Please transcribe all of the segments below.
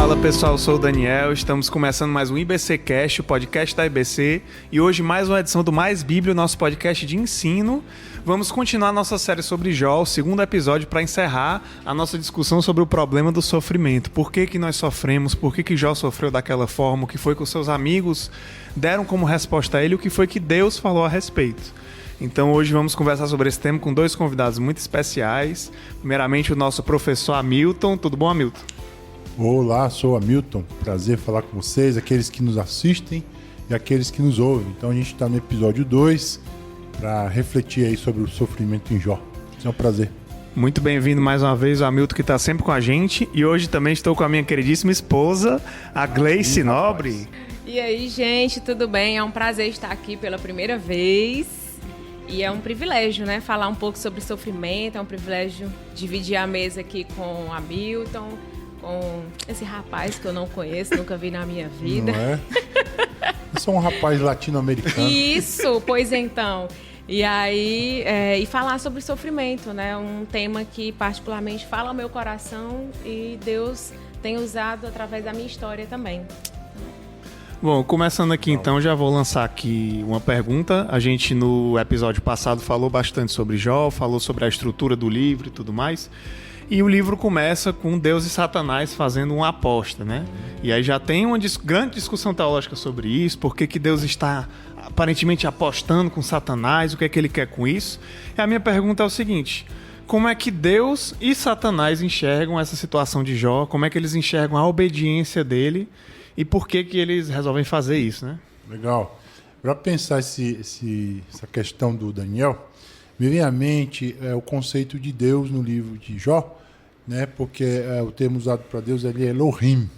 Fala pessoal, eu sou o Daniel, estamos começando mais um IBCcast, o podcast da IBC, e hoje mais uma edição do Mais Bíblia, nosso podcast de ensino. Vamos continuar nossa série sobre Jó, o segundo episódio, para encerrar a nossa discussão sobre o problema do sofrimento. Por que nós sofremos, por que Jó sofreu daquela forma, o que foi que os seus amigos deram como resposta a ele, o que foi que Deus falou a respeito. Então hoje vamos conversar sobre esse tema com dois convidados muito especiais. Primeiramente o nosso professor Hamilton. Tudo bom, Hamilton? Olá, sou Hamilton. Prazer falar com vocês, aqueles que nos assistem e aqueles que nos ouvem. Então a gente está no episódio 2 para refletir aí sobre o sofrimento em Jó. É um prazer. Muito bem-vindo mais uma vez, o Hamilton, que está sempre com a gente. E hoje também estou com a minha queridíssima esposa, a Gleice Nobre. E aí, gente, tudo bem? É um prazer estar aqui pela primeira vez. E é um privilégio, né? Falar um pouco sobre sofrimento. É um privilégio dividir a mesa aqui com o Hamilton, com esse rapaz que eu não conheço, nunca vi na minha vida. Não é? Eu sou um rapaz latino-americano. Isso, pois então. E aí, e falar sobre sofrimento, né? Um tema que particularmente fala ao meu coração e Deus tem usado através da minha história também. Bom, começando aqui então, já vou lançar aqui uma pergunta. A gente no episódio passado falou bastante sobre Jó, falou sobre a estrutura do livro e tudo mais. E o livro começa com Deus e Satanás fazendo uma aposta, né? E aí já tem uma grande discussão teológica sobre isso, por que Deus está aparentemente apostando com Satanás, o que é que ele quer com isso. E a minha pergunta é o seguinte: como é que Deus e Satanás enxergam essa situação de Jó? Como é que eles enxergam a obediência dele? E por que eles resolvem fazer isso, né? Legal. Para pensar essa questão do Daniel, me vem à mente o conceito de Deus no livro de Jó, né? Porque o termo usado para Deus ali é Elohim.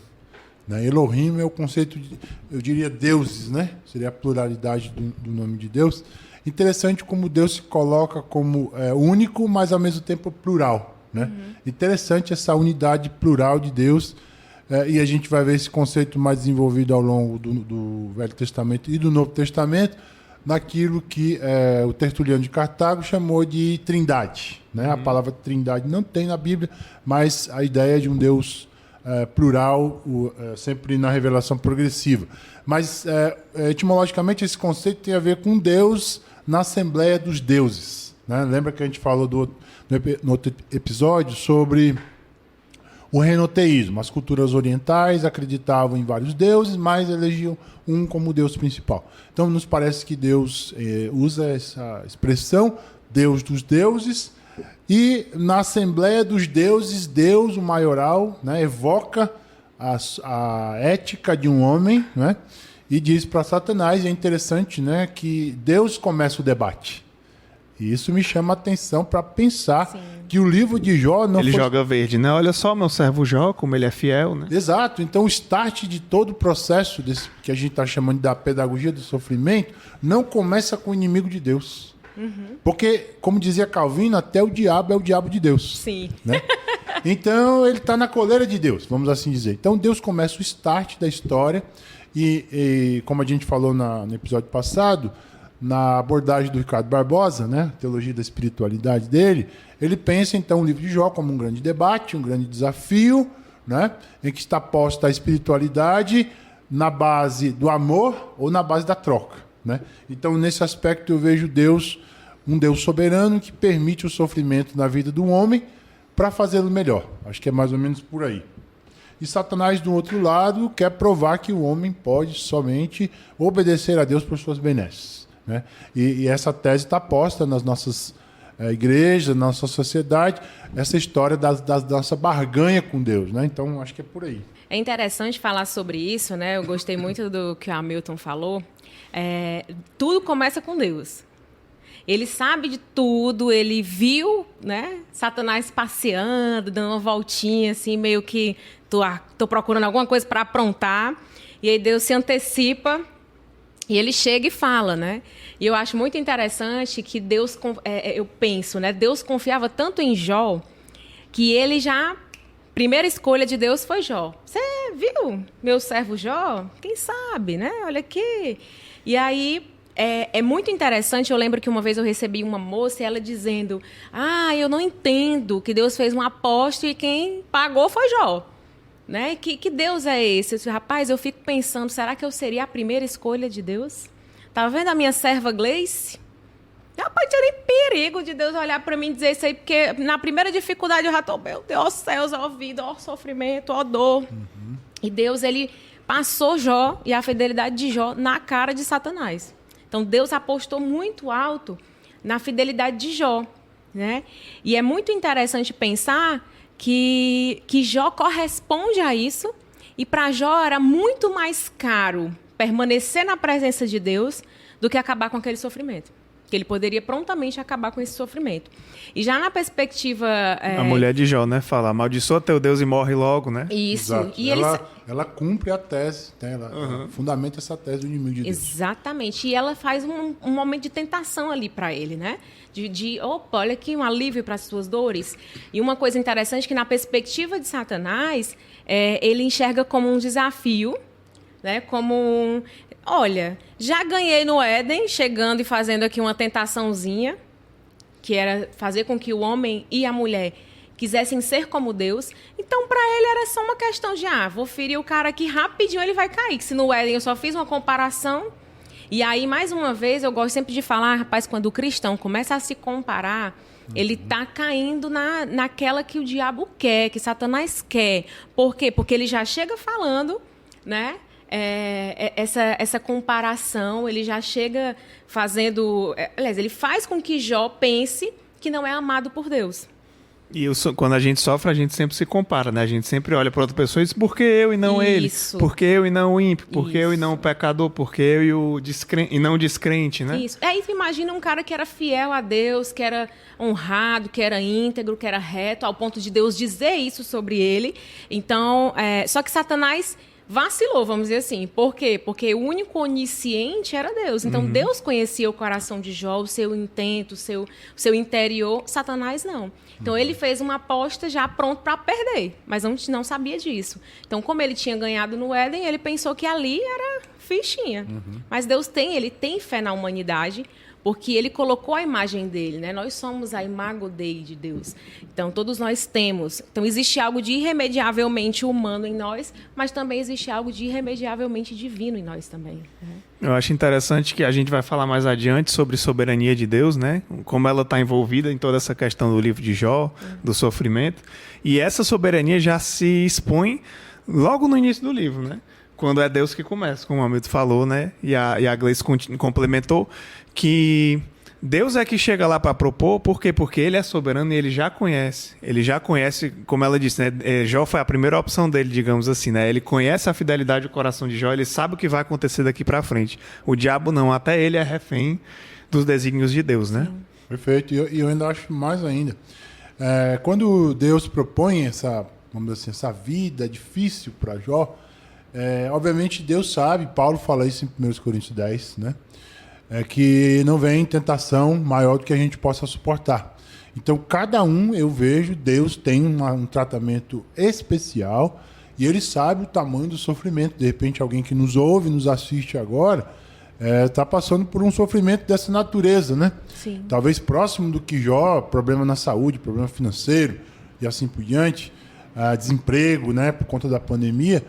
Né? Elohim é o conceito de, eu diria, deuses, né? Seria a pluralidade do nome de Deus. Interessante como Deus se coloca como único, mas ao mesmo tempo plural. Né? Uhum. Interessante essa unidade plural de Deus. E a gente vai ver esse conceito mais desenvolvido ao longo do Velho Testamento e do Novo Testamento, naquilo que o Tertuliano de Cartago chamou de trindade. Né? A palavra trindade não tem na Bíblia, mas a ideia de um Deus plural, sempre na revelação progressiva. Mas, etimologicamente, esse conceito tem a ver com Deus na Assembleia dos Deuses. Né? Lembra que a gente falou no outro episódio sobre o renoteísmo. As culturas orientais acreditavam em vários deuses, mas elegiam um como Deus principal. Então, nos parece que Deus usa essa expressão, Deus dos deuses, e na Assembleia dos Deuses, Deus, o maioral, né, evoca a ética de um homem, né, e diz para Satanás, e é interessante, né, que Deus começa o debate. E isso me chama a atenção para pensar Sim. que o livro de Jó não Ele joga verde, né? Olha só, meu servo Jó, como ele é fiel, né? Exato. Então, o start de todo o processo que a gente está chamando da pedagogia do sofrimento não começa com o inimigo de Deus. Uhum. Porque, como dizia Calvino, até o diabo é o diabo de Deus. Sim. Né? Então, ele está na coleira de Deus, vamos assim dizer. Então, Deus começa o start da história e como a gente falou no episódio passado, na abordagem do Ricardo Barbosa, né, teologia da espiritualidade dele, ele pensa então o livro de Jó como um grande debate, um grande desafio, né, em que está posta a espiritualidade na base do amor ou na base da troca. Né? Então, nesse aspecto, eu vejo Deus, um Deus soberano que permite o sofrimento na vida do homem para fazê-lo melhor. Acho que é mais ou menos por aí. E Satanás, do outro lado, quer provar que o homem pode somente obedecer a Deus por suas benesses. Né? E essa tese está posta nas nossas igrejas, na nossa sociedade, essa história da nossa barganha com Deus. Né? Então, acho que é por aí. É interessante falar sobre isso, né? Eu gostei muito do que o Hamilton falou. Tudo começa com Deus. Ele sabe de tudo, ele viu, né, Satanás passeando, dando uma voltinha, assim, meio que tô procurando alguma coisa para aprontar. E aí Deus se antecipa e ele chega e fala, né? E eu acho muito interessante que Deus, eu penso, né? Deus confiava tanto em Jó que ele já... Primeira escolha de Deus foi Jó. Você viu meu servo Jó? Quem sabe, né? Olha aqui. E aí... É muito interessante, eu lembro que uma vez eu recebi uma moça e ela dizendo: eu não entendo que Deus fez uma aposta e quem pagou foi Jó. né? Que Deus é esse? Eu disse, rapaz, eu fico pensando, será que eu seria a primeira escolha de Deus? Tá vendo a minha serva Gleice? Rapaz, tinha nem perigo de Deus olhar para mim e dizer isso aí, porque na primeira dificuldade eu já tô, meu Deus, ó céus, ó vida, ó sofrimento, ó dor. E Deus, ele passou Jó e a fidelidade de Jó na cara de Satanás. Então, Deus apostou muito alto na fidelidade de Jó, né? E é muito interessante pensar que Jó corresponde a isso, e para Jó era muito mais caro permanecer na presença de Deus do que acabar com aquele sofrimento. Que ele poderia prontamente acabar com esse sofrimento. E já na perspectiva... A mulher de Jó, né? Fala, amaldiçoa teu Deus e morre logo, né? Isso. Exato. E ela cumpre a tese, né? Ela fundamenta essa tese do inimigo de Deus. Exatamente. E ela faz um momento de tentação ali para ele, né? Opa, olha aqui um alívio para as suas dores. E uma coisa interessante é que na perspectiva de Satanás, ele enxerga como um desafio, né? Como olha, já ganhei no Éden, chegando e fazendo aqui uma tentaçãozinha, que era fazer com que o homem e a mulher quisessem ser como Deus. Então, para ele, era só uma questão de, vou ferir o cara aqui, rapidinho ele vai cair. Que se no Éden eu só fiz uma comparação. E aí, mais uma vez, eu gosto sempre de falar, rapaz, quando o cristão começa a se comparar, ele está caindo naquela que o diabo quer, que Satanás quer. Por quê? Porque ele já chega falando, né? Essa comparação, ele já chega fazendo... Aliás, ele faz com que Jó pense que não é amado por Deus. E quando a gente sofre, a gente sempre se compara, né? A gente sempre olha para outra pessoa e diz, por que eu e não ele? Por que eu e não o ímpio? Por que eu e não o pecador? Por que eu e não o descrente, né? Isso. Aí tu imagina um cara que era fiel a Deus, que era honrado, que era íntegro, que era reto, ao ponto de Deus dizer isso sobre ele. Então, só que Satanás vacilou, vamos dizer assim. Por quê? Porque o único onisciente era Deus. Então, Deus conhecia o coração de Jó, o seu intento, o seu interior. Satanás não. Então, ele fez uma aposta já pronto para perder. Mas a gente não sabia disso. Então, como ele tinha ganhado no Éden, ele pensou que ali era fichinha. Mas Deus ele tem fé na humanidade, porque ele colocou a imagem dele, né? Nós somos a imago Dei de Deus. Então, todos nós temos. Então, existe algo de irremediavelmente humano em nós, mas também existe algo de irremediavelmente divino em nós também. Né? Eu acho interessante que a gente vai falar mais adiante sobre soberania de Deus, né? Como ela está envolvida em toda essa questão do livro de Jó, do sofrimento. E essa soberania já se expõe logo no início do livro, né? Quando é Deus que começa, como o Hamilton falou, né? E a Gleice complementou que Deus é que chega lá para propor, por quê? Porque ele é soberano e ele já conhece. Ele já conhece, como ela disse, né? Jó foi a primeira opção dele, digamos assim, né? Ele conhece a fidelidade do coração de Jó, ele sabe o que vai acontecer daqui para frente. O diabo não, até ele é refém dos desígnios de Deus, né? Perfeito. E eu ainda acho mais ainda. Quando Deus propõe vamos dizer assim, essa vida difícil para Jó, obviamente Deus sabe, Paulo fala isso em 1 Coríntios 10, né? Que não vem tentação maior do que a gente possa suportar. Então, cada um, eu vejo, Deus tem um tratamento especial e ele sabe o tamanho do sofrimento. De repente, alguém que nos ouve, nos assiste agora, está passando por um sofrimento dessa natureza, né? Sim. Talvez próximo do que Jó, problema na saúde, problema financeiro e assim por diante, desemprego, né, por conta da pandemia.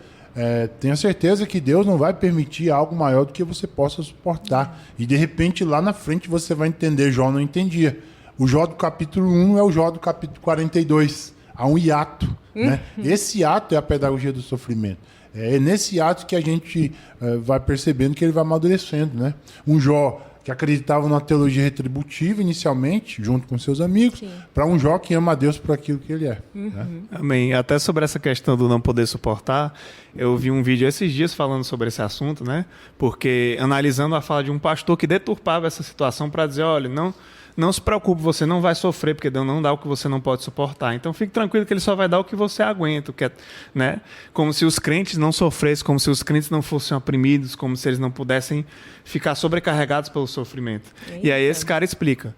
Tenha certeza que Deus não vai permitir algo maior do que você possa suportar. E de repente lá na frente você vai entender. Jó não entendia. O Jó do capítulo 1 é o Jó do capítulo 42. Há um hiato. Né? Esse hiato é a pedagogia do sofrimento. É nesse hiato que a gente vai percebendo que ele vai amadurecendo. Né? Um Jó que acreditava na teologia retributiva inicialmente, junto com seus amigos, para um Jó que ama a Deus por aquilo que ele é. Né? Amém. Até sobre essa questão do não poder suportar, eu vi um vídeo esses dias falando sobre esse assunto, né? Porque analisando a fala de um pastor que deturpava essa situação para dizer, olha, não se preocupe, você não vai sofrer, porque Deus não dá o que você não pode suportar. Então fique tranquilo que ele só vai dar o que você aguenta, né? Como se os crentes não sofressem, como se os crentes não fossem oprimidos, como se eles não pudessem ficar sobrecarregados pelo sofrimento. E aí esse cara explica.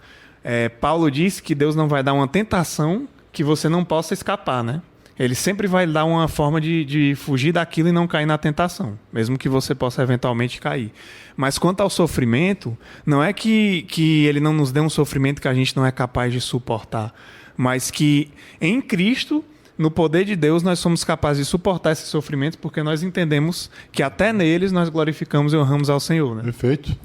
Paulo diz que Deus não vai dar uma tentação que você não possa escapar, né? Ele sempre vai dar uma forma de fugir daquilo e não cair na tentação, mesmo que você possa eventualmente cair. Mas quanto ao sofrimento, não é que ele não nos dê um sofrimento que a gente não é capaz de suportar, mas que em Cristo no poder de Deus, nós somos capazes de suportar esses sofrimentos porque nós entendemos que até neles nós glorificamos e honramos ao Senhor, né? Perfeito.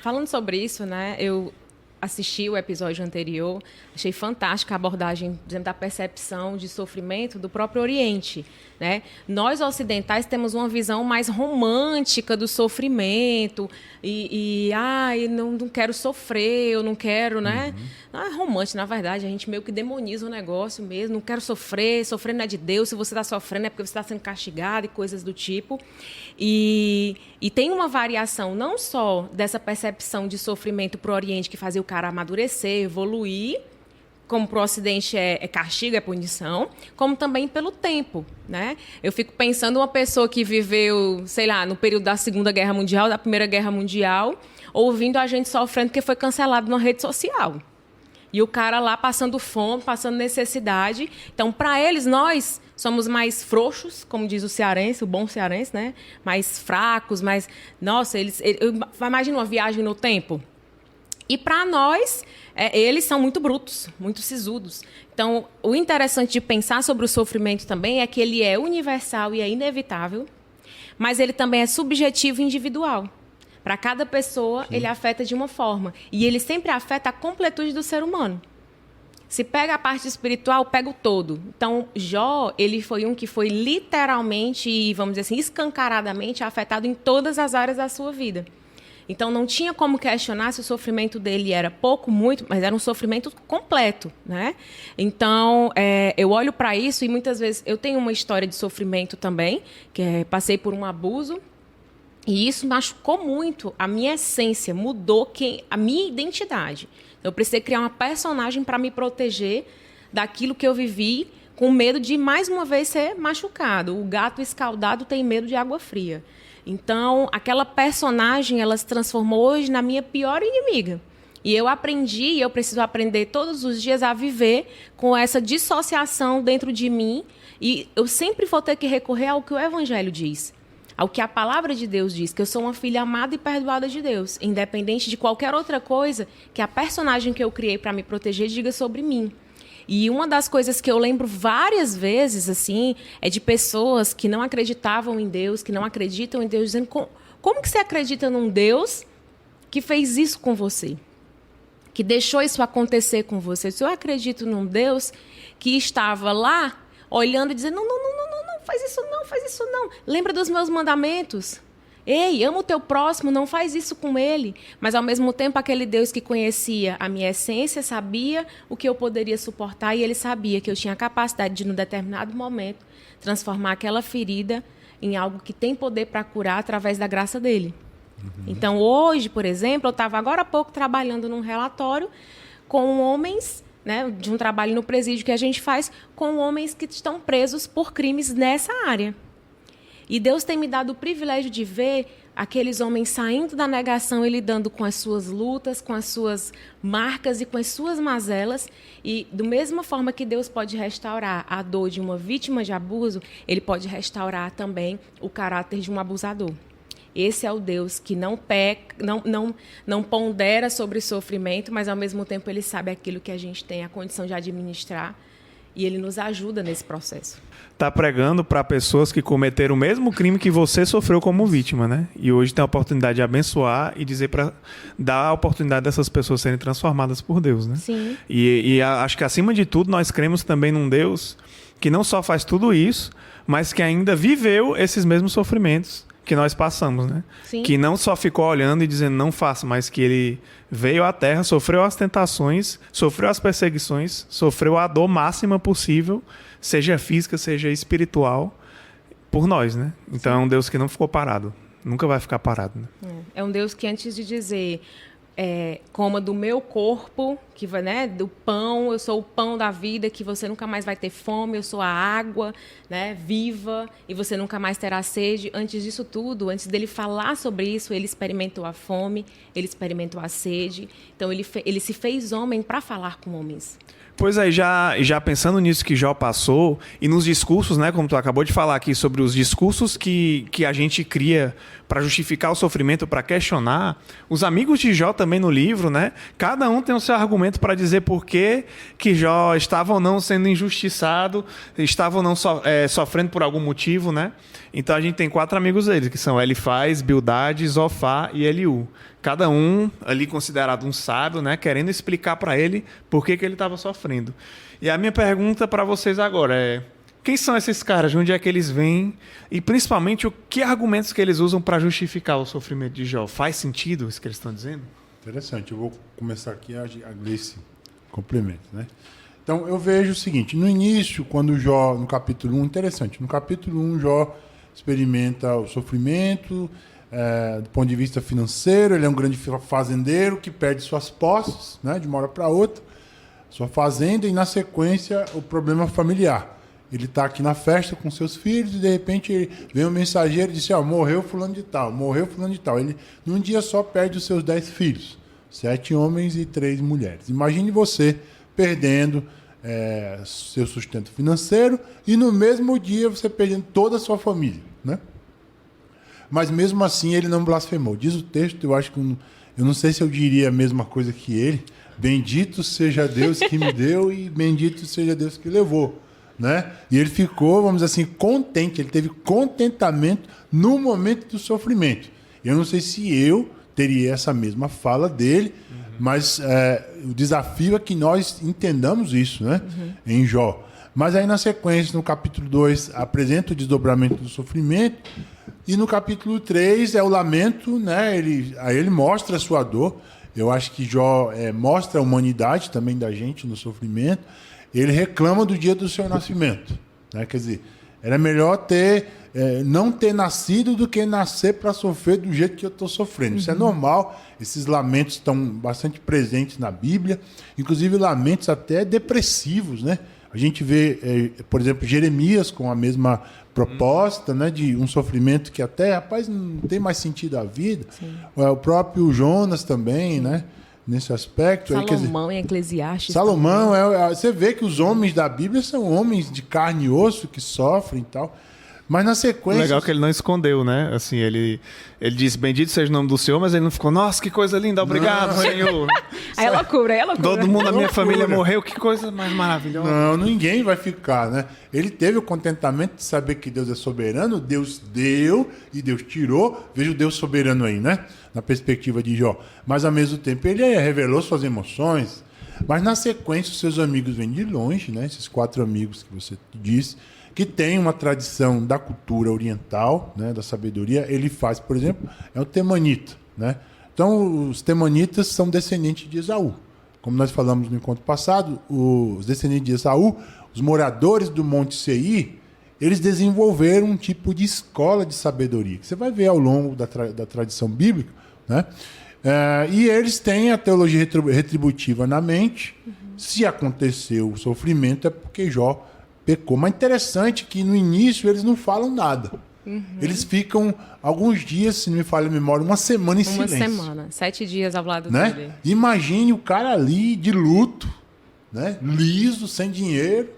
Falando sobre isso, né, eu assisti o episódio anterior, achei fantástica a abordagem, por exemplo, da percepção de sofrimento do próprio Oriente, né? Nós ocidentais temos uma visão mais romântica do sofrimento eu não quero sofrer, eu não quero, né? Não é romântico, na verdade, a gente meio que demoniza o negócio mesmo, não quero sofrer não é de Deus, se você está sofrendo é porque você está sendo castigado e coisas do tipo. E tem uma variação não só dessa percepção de sofrimento para o Oriente que fazia o cara amadurecer, evoluir, como para o Ocidente é castigo, é punição, como também pelo tempo, né? Eu fico pensando uma pessoa que viveu, sei lá, no período da Segunda Guerra Mundial, da Primeira Guerra Mundial, ouvindo a gente sofrendo porque foi cancelado numa rede social. E o cara lá passando fome, passando necessidade. Então, para eles, nós somos mais frouxos, como diz o cearense, o bom cearense, né? Mais fracos, mais... Nossa, imagina uma viagem no tempo. E para nós, eles são muito brutos, muito sisudos. Então, o interessante de pensar sobre o sofrimento também é que ele é universal e é inevitável, mas ele também é subjetivo e individual. Para cada pessoa, Sim. Ele afeta de uma forma. E ele sempre afeta a completude do ser humano. Se pega a parte espiritual, pega o todo. Então, Jó, ele foi um que foi literalmente, e vamos dizer assim, escancaradamente afetado em todas as áreas da sua vida. Então, não tinha como questionar se o sofrimento dele era pouco, muito, mas era um sofrimento completo, né? Então, eu olho para isso e muitas vezes... Eu tenho uma história de sofrimento também, que passei por um abuso, e isso machucou muito a minha essência, mudou a minha identidade. Eu precisei criar uma personagem para me proteger daquilo que eu vivi, com medo de, mais uma vez, ser machucado. O gato escaldado tem medo de água fria. Então, aquela personagem, ela se transformou hoje na minha pior inimiga. E eu preciso aprender todos os dias a viver com essa dissociação dentro de mim. E eu sempre vou ter que recorrer ao que o Evangelho diz, ao que a palavra de Deus diz, que eu sou uma filha amada e perdoada de Deus, independente de qualquer outra coisa que a personagem que eu criei para me proteger diga sobre mim. E uma das coisas que eu lembro várias vezes, assim, é de pessoas que não acreditavam em Deus, que não acreditam em Deus, dizendo, como que você acredita num Deus que fez isso com você? Que deixou isso acontecer com você? Se eu acredito num Deus que estava lá, olhando e dizendo, não, faz isso não. Lembra dos meus mandamentos? Ei, ama o teu próximo, não faz isso com ele. Mas, ao mesmo tempo, aquele Deus que conhecia a minha essência, sabia o que eu poderia suportar e ele sabia que eu tinha a capacidade de, num determinado momento, transformar aquela ferida em algo que tem poder para curar através da graça dele. Então, hoje, por exemplo, eu estava agora há pouco trabalhando num relatório com homens, né, de um trabalho no presídio que a gente faz, com homens que estão presos por crimes nessa área. E Deus tem me dado o privilégio de ver aqueles homens saindo da negação e lidando com as suas lutas, com as suas marcas e com as suas mazelas. E, da mesma forma que Deus pode restaurar a dor de uma vítima de abuso, Ele pode restaurar também o caráter de um abusador. Esse é o Deus que não peca, não pondera sobre o sofrimento, mas, ao mesmo tempo, Ele sabe aquilo que a gente tem a condição de administrar. E Ele nos ajuda nesse processo. Está pregando para pessoas que cometeram o mesmo crime que você sofreu como vítima, né? E hoje tem a oportunidade de abençoar e dizer para dar a oportunidade dessas pessoas serem transformadas por Deus, né? Sim. E acho que, acima de tudo, nós cremos também num Deus que não só faz tudo isso, mas que ainda viveu esses mesmos sofrimentos que nós passamos, né? Sim. Que não só ficou olhando e dizendo não faça, mas que ele veio à Terra, sofreu as tentações, sofreu as perseguições, sofreu a dor máxima possível, seja física, seja espiritual, por nós, né? Então é um Deus que não ficou parado, nunca vai ficar parado, né? É um Deus que, antes de dizer coma do meu corpo, que vai, né, do pão, eu sou o pão da vida, que você nunca mais vai ter fome, eu sou a água, né, viva, e você nunca mais terá sede. Antes disso tudo, antes dele falar sobre isso, ele experimentou a fome, ele experimentou a sede. Então ele se fez homem para falar com homens. Pois é, já pensando nisso que Jó passou, e nos discursos, né, como tu acabou de falar aqui, sobre os discursos que a gente cria para justificar o sofrimento, para questionar, os amigos de Jó também no livro, né, cada um tem o seu argumento para dizer por que Jó estava ou não sendo injustiçado, estava ou não sofrendo por algum motivo, né? Então a gente tem 4 amigos deles, que são Elifaz, Bildade, Zofar e Eliú. Cada um ali considerado um sábio, né, querendo explicar para ele por que ele estava sofrendo. E a minha pergunta para vocês agora é: quem são esses caras? De onde é que eles vêm? E principalmente, que argumentos que eles usam para justificar o sofrimento de Jó? Faz sentido isso que eles estão dizendo? Interessante. Eu vou começar aqui a Gleice complementa, né? Então, eu vejo o seguinte. No início, quando Jó, no capítulo 1, interessante. No capítulo 1, Jó experimenta o sofrimento, do ponto de vista financeiro. Ele é um grande fazendeiro que perde suas posses, né, de uma hora para outra, sua fazenda, e na sequência o problema familiar. Ele está aqui na festa com seus filhos e de repente vem um mensageiro e diz: morreu fulano de tal, morreu fulano de tal. Ele num dia só perde os seus 10 filhos, 7 homens e 3 mulheres. Imagine você perdendo seu sustento financeiro e no mesmo dia você perdendo toda a sua família, né? Mas mesmo assim ele não blasfemou. Diz o texto, eu acho que eu não sei se eu diria a mesma coisa que ele: bendito seja Deus que me deu e bendito seja Deus que levou, né? E ele ficou, vamos dizer assim, contente. Ele teve contentamento no momento do sofrimento. Eu não sei se eu teria essa mesma fala dele, mas o desafio é que nós entendamos isso, né? Em Jó. Mas aí na sequência, no capítulo 2, apresenta o desdobramento do sofrimento. E no capítulo 3 é o lamento, né? Aí ele mostra a sua dor. Eu acho que Jó mostra a humanidade também da gente no sofrimento. Ele reclama do dia do seu nascimento, né? Quer dizer, era melhor não ter nascido do que nascer para sofrer do jeito que eu estou sofrendo. Isso é normal. Esses lamentos estão bastante presentes na Bíblia, inclusive lamentos até depressivos, né? A gente vê, por exemplo, Jeremias com a mesma proposta, né, de um sofrimento que até, rapaz, não tem mais sentido a vida. O próprio Jonas também, né, nesse aspecto. Salomão em Eclesiastes. Salomão, você vê que os homens da Bíblia são homens de carne e osso que sofrem e tal. Mas na sequência... Legal que ele não escondeu, né? Assim, ele disse: bendito seja o nome do Senhor, mas ele não ficou: nossa, que coisa linda, obrigado, não, Senhor. Aí é loucura. Todo mundo da minha família morreu, que coisa mais maravilhosa. Não, ninguém vai ficar, né? Ele teve o contentamento de saber que Deus é soberano, Deus deu e Deus tirou. Veja o Deus soberano aí, né? Na perspectiva de Jó. Mas ao mesmo tempo ele revelou suas emoções. Mas na sequência os seus amigos vêm de longe, né? Esses 4 amigos que você disse, que tem uma tradição da cultura oriental, né, da sabedoria. Ele faz, por exemplo, é o temanita, né? Então, os temanitas são descendentes de Esaú. Como nós falamos no encontro passado, os descendentes de Esaú, os moradores do Monte Seir, eles desenvolveram um tipo de escola de sabedoria, que você vai ver ao longo da tradição bíblica, né? E eles têm a teologia retributiva na mente. Se aconteceu o sofrimento, é porque Jó pecou. Mas interessante que no início eles não falam nada. Eles ficam alguns dias, se não me falha a memória, uma semana em silêncio. Uma semana, 7 dias ao lado né? dele. Imagine o cara ali de luto, né? Liso, sem dinheiro,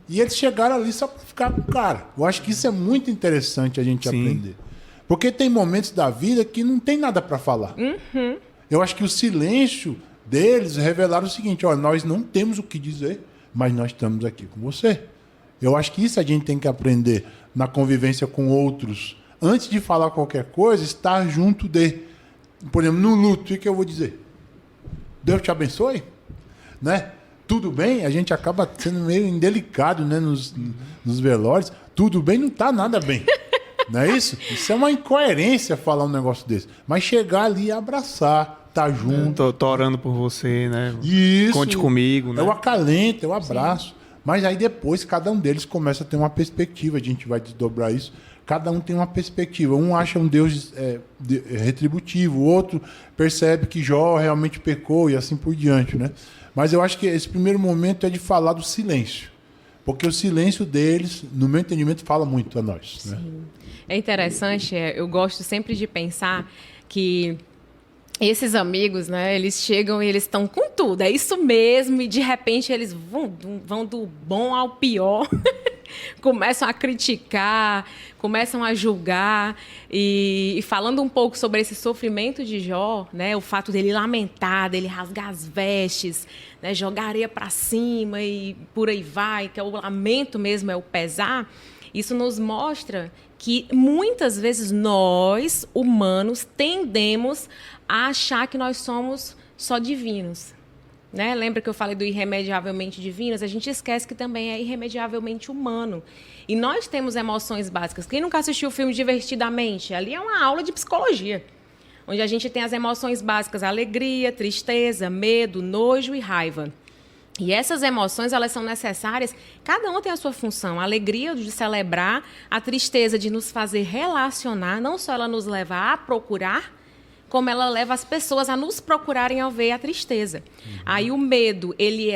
e eles chegaram ali só para ficar com o cara. Eu acho que isso é muito interessante a gente aprender. Porque tem momentos da vida que não tem nada para falar. Eu acho que o silêncio deles revelaram o seguinte: olha, nós não temos o que dizer, mas nós estamos aqui com você. Eu acho que isso a gente tem que aprender na convivência com outros. Antes de falar qualquer coisa, estar junto de. Por exemplo, no luto, o que eu vou dizer? Deus te abençoe? Né? Tudo bem? A gente acaba sendo meio indelicado, né, nos velórios. Tudo bem? Não está nada bem. Não é isso? Isso é uma incoerência falar um negócio desse. Mas chegar ali e abraçar, estar junto. Tô orando por você, né? Isso. Conte comigo, né? É o acalento, é o abraço. Sim. Mas aí depois cada um deles começa a ter uma perspectiva. A gente vai desdobrar isso. Cada um tem uma perspectiva. Um acha um Deus retributivo, o outro percebe que Jó realmente pecou e assim por diante, né? Mas eu acho que esse primeiro momento é de falar do silêncio. Porque o silêncio deles, no meu entendimento, fala muito a nós. Né? Sim. É interessante, eu gosto sempre de pensar que esses amigos, né, eles chegam e eles estão com tudo, é isso mesmo, e de repente eles vão do bom ao pior, começam a criticar, começam a julgar, e falando um pouco sobre esse sofrimento de Jó, né, o fato dele lamentar, dele rasgar as vestes, né, jogar areia para cima e por aí vai, que é o lamento mesmo, é o pesar, isso nos mostra que muitas vezes nós, humanos, tendemos a achar que nós somos só divinos. Né? Lembra que eu falei do irremediavelmente divinos? A gente esquece que também é irremediavelmente humano. E nós temos emoções básicas. Quem nunca assistiu o filme Divertidamente? Ali é uma aula de psicologia, onde a gente tem as emoções básicas: alegria, tristeza, medo, nojo e raiva. E essas emoções, elas são necessárias, cada uma tem a sua função. A alegria de celebrar, a tristeza de nos fazer relacionar, não só ela nos leva a procurar, como ela leva as pessoas a nos procurarem ao ver a tristeza. Aí o medo, ele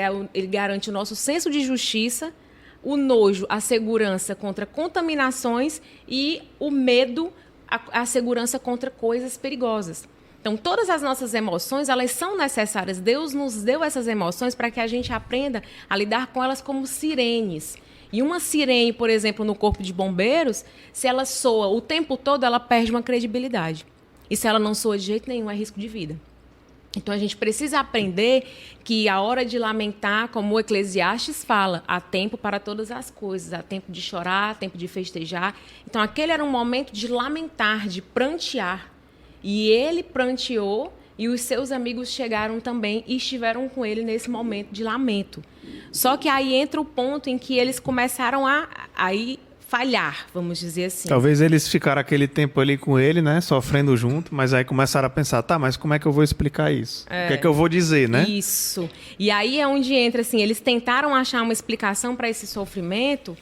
garante o nosso senso de justiça, o nojo, a segurança contra contaminações, e o medo, a segurança contra coisas perigosas. Então, todas as nossas emoções, elas são necessárias. Deus nos deu essas emoções para que a gente aprenda a lidar com elas como sirenes. E uma sirene, por exemplo, no corpo de bombeiros, se ela soa o tempo todo, ela perde uma credibilidade. E se ela não soa de jeito nenhum, é risco de vida. Então, a gente precisa aprender que a hora de lamentar, como o Eclesiastes fala, há tempo para todas as coisas. Há tempo de chorar, há tempo de festejar. Então, aquele era um momento de lamentar, de prantear. E ele pranteou e os seus amigos chegaram também e estiveram com ele nesse momento de lamento. Só que aí entra o ponto em que eles começaram a falhar, vamos dizer assim. Talvez eles ficaram aquele tempo ali com ele, né, sofrendo junto, mas aí começaram a pensar, tá, mas como é que eu vou explicar isso? O que é que eu vou dizer, né? Isso. E aí é onde entra, assim, eles tentaram achar uma explicação para esse sofrimento,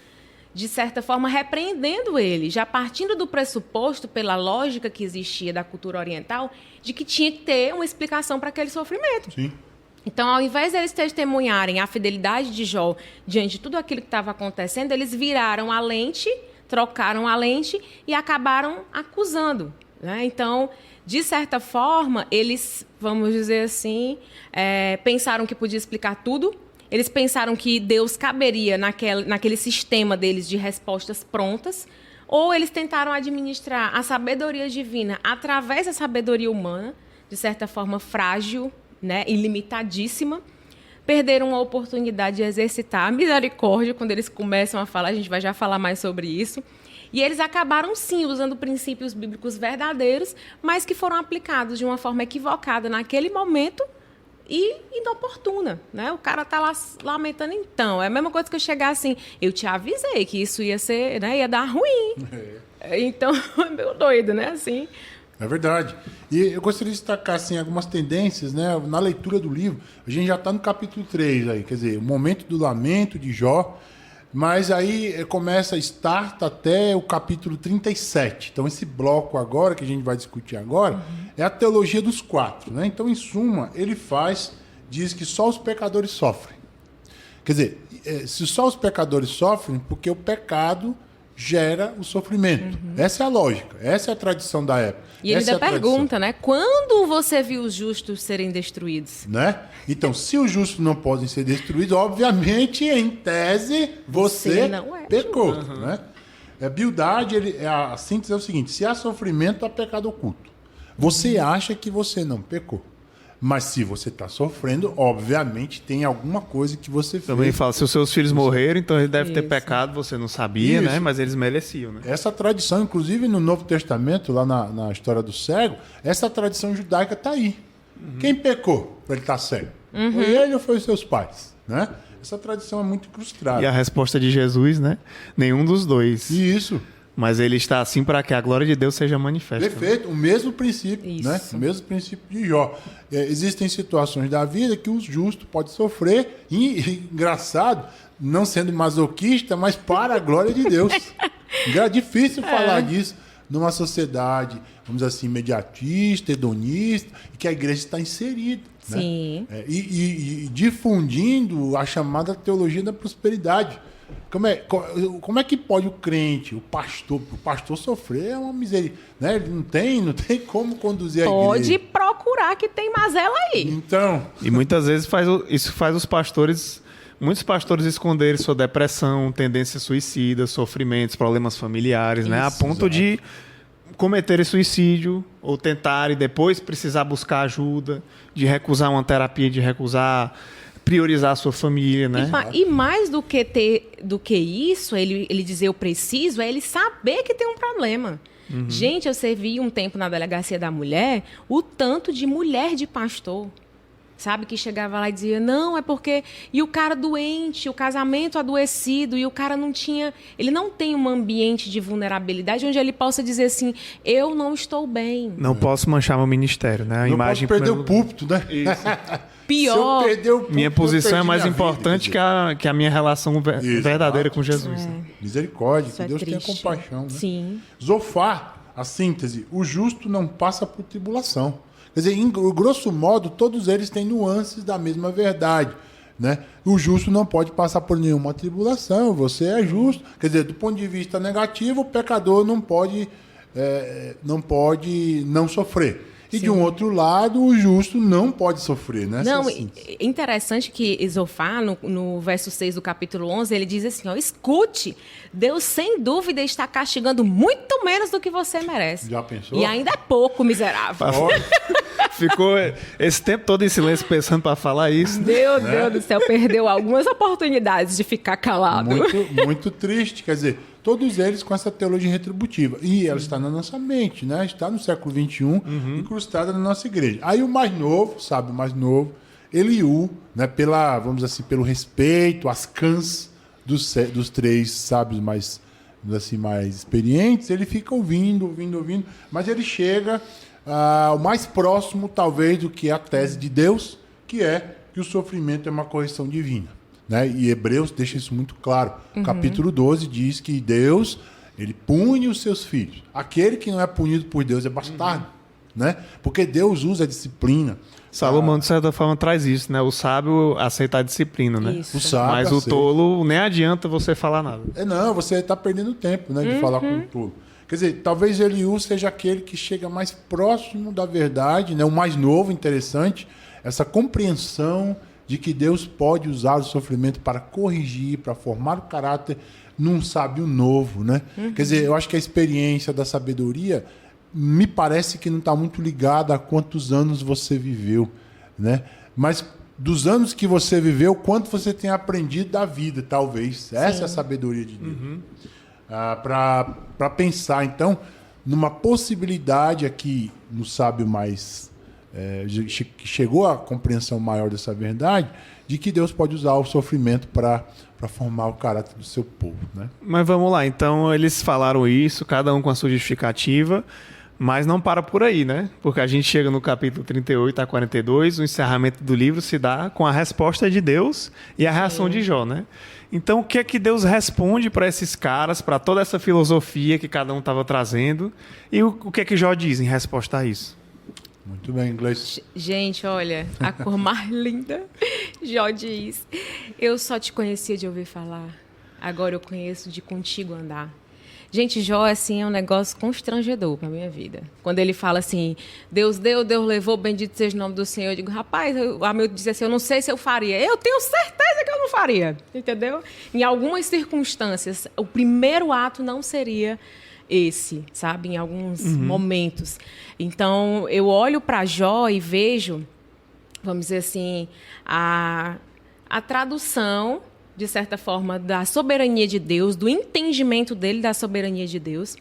de certa forma, repreendendo ele, já partindo do pressuposto, pela lógica que existia da cultura oriental, de que tinha que ter uma explicação para aquele sofrimento. Sim. Então, ao invés deles testemunharem a fidelidade de Jó diante de tudo aquilo que estava acontecendo, eles viraram a lente, trocaram a lente e acabaram acusando. Né? Então, de certa forma, eles, vamos dizer assim, pensaram que podia explicar tudo. Eles pensaram que Deus caberia naquele sistema deles de respostas prontas, ou eles tentaram administrar a sabedoria divina através da sabedoria humana, de certa forma frágil, né, ilimitadíssima. Perderam a oportunidade de exercitar a misericórdia quando eles começam a falar, a gente vai já falar mais sobre isso. E eles acabaram, sim, usando princípios bíblicos verdadeiros, mas que foram aplicados de uma forma equivocada naquele momento e inoportuna, né? O cara tá lá lamentando, então. É a mesma coisa que eu chegar assim, eu te avisei que isso ia ser, né, ia dar ruim. Então, é meio doido, né? Assim. É verdade. E eu gostaria de destacar assim, algumas tendências, né? Na leitura do livro. A gente já está no capítulo 3 aí, quer dizer, o momento do lamento de Jó. Mas aí começa, starta até o capítulo 37. Então, esse bloco agora, que a gente vai discutir agora, é a teologia dos 4. Né? Então, em suma, ele diz que só os pecadores sofrem. Quer dizer, se só os pecadores sofrem, porque o pecado gera o sofrimento. Essa é a lógica, essa é a tradição da época. E ele ainda pergunta, né? Quando você viu os justos serem destruídos? Né? Então, se os justos não podem ser destruídos, obviamente, em tese, você não pecou. Né? Bildad, a síntese é o seguinte: se há sofrimento, há pecado oculto. Você acha que você não pecou. Mas se você está sofrendo, obviamente tem alguma coisa que você fez. Também fala, se os seus filhos morreram, então eles devem ter pecado, você não sabia, né? Mas eles mereciam, né? Essa tradição, inclusive no Novo Testamento, lá na história do cego, essa tradição judaica está aí. Quem pecou para ele estar cego? Foi ele ou foi os seus pais? Né? Essa tradição é muito incrustada. E a resposta de Jesus, né? Nenhum dos dois. Isso. Mas ele está assim para que a glória de Deus seja manifesta. Perfeito, o mesmo princípio, né? O mesmo princípio de Jó. Existem situações da vida que o justo pode sofrer, e engraçado, não sendo masoquista, mas para a glória de Deus. É difícil falar disso numa sociedade, vamos dizer assim, imediatista, hedonista, e que a igreja está inserida. Sim. Né? E difundindo a chamada teologia da prosperidade. Como é que pode o crente, o pastor sofrer uma miséria, né? Ele não tem como conduzir a igreja. Pode procurar que tem mazela aí. Então, E muitas vezes isso faz muitos pastores esconderem sua depressão, tendências suicidas, sofrimentos, problemas familiares, né? A Isso, ponto de cometerem suicídio ou tentarem depois precisar buscar ajuda, de recusar uma terapia, de recusar priorizar a sua família, né? E mais do que isso, ele dizer eu preciso, é ele saber que tem um problema. Gente, eu servi um tempo na delegacia da mulher, o tanto de mulher de pastor, sabe, que chegava lá e dizia, não, é porque... E o cara doente, o casamento adoecido, e o cara ele não tem um ambiente de vulnerabilidade onde ele possa dizer assim, eu não estou bem. Não posso manchar meu ministério, né? A não imagem posso perder o púlpito, né? Pior. Se eu perder o púlpito, minha posição é mais minha importante vida, que a minha relação verdadeira com Jesus. Né? Misericórdia, Isso que é Deus tenha triste. compaixão. Né? Sim. Zofar, a síntese, o justo não passa por tribulação. Quer dizer, em grosso modo, todos eles têm nuances da mesma verdade. Né? O justo não pode passar por nenhuma tribulação, você é justo. Quer dizer, do ponto de vista negativo, o pecador não pode não sofrer. E Sim. de um outro lado, o justo não pode sofrer, né? Não, é interessante que Zofar, no verso 6 do capítulo 11, ele diz assim, ó, escute, Deus sem dúvida está castigando muito menos do que você merece. Já pensou? E ainda é pouco, miserável. Ficou esse tempo todo em silêncio pensando para falar isso. Né? Meu Deus do céu, perdeu algumas oportunidades de ficar calado. Muito triste, quer dizer, todos eles com essa teologia retributiva. E ela está na nossa mente, né? Está no século XXI, incrustada na nossa igreja. Aí o mais novo, Eliú, né? Vamos dizer assim, pelo respeito, as cãs dos três sábios mais experientes, ele fica ouvindo, mas ele chega ao mais próximo, talvez, do que a tese de Deus, que é que o sofrimento é uma correção divina. Né? E Hebreus deixa isso muito claro. Capítulo 12 diz que Deus, ele pune os seus filhos. Aquele que não é punido por Deus é bastardo. Né? Porque Deus usa a disciplina. Salomão, de certa forma, traz isso, né? O sábio aceita a disciplina, né? Isso. O sábio Mas o aceita. tolo, nem adianta você falar nada. Não, você está perdendo tempo, né, de falar com o tolo. Quer dizer, talvez Eliú seja aquele que chega mais próximo da verdade, né? O mais novo, interessante, essa compreensão de que Deus pode usar o sofrimento para corrigir, para formar o caráter num sábio novo, né? Quer dizer, eu acho que a experiência da sabedoria me parece que não está muito ligada a quantos anos você viveu, né? Mas dos anos que você viveu, quanto você tem aprendido da vida, talvez. Essa é a sabedoria de Deus. Para pensar, então, numa possibilidade aqui no sábio mais... que chegou à compreensão maior dessa verdade, de que Deus pode usar o sofrimento para formar o caráter do seu povo. Né? Mas vamos lá, então eles falaram isso, cada um com a sua justificativa, mas não para por aí, né? Porque a gente chega no capítulo 38 a 42, o encerramento do livro se dá com a resposta de Deus e a reação de Jó, né? Então, o que é que Deus responde para esses caras, para toda essa filosofia que cada um estava trazendo, e o que é que Jó diz em resposta a isso? Muito bem, inglês. Gente, olha, a cor mais linda. Jó diz, eu só te conhecia de ouvir falar, agora eu conheço de contigo andar. Gente, Jó, assim, é um negócio constrangedor para a minha vida. Quando ele fala assim, Deus deu, Deus levou, bendito seja o nome do Senhor. Eu digo, rapaz, o Hamilton disse assim, eu não sei se eu faria. Eu tenho certeza que eu não faria, entendeu? Em algumas circunstâncias, o primeiro ato não seria esse, sabe? Em alguns momentos. Então, eu olho para Jó e vejo, vamos dizer assim, a tradução, de certa forma, da soberania de Deus, do entendimento dele da soberania de Deus.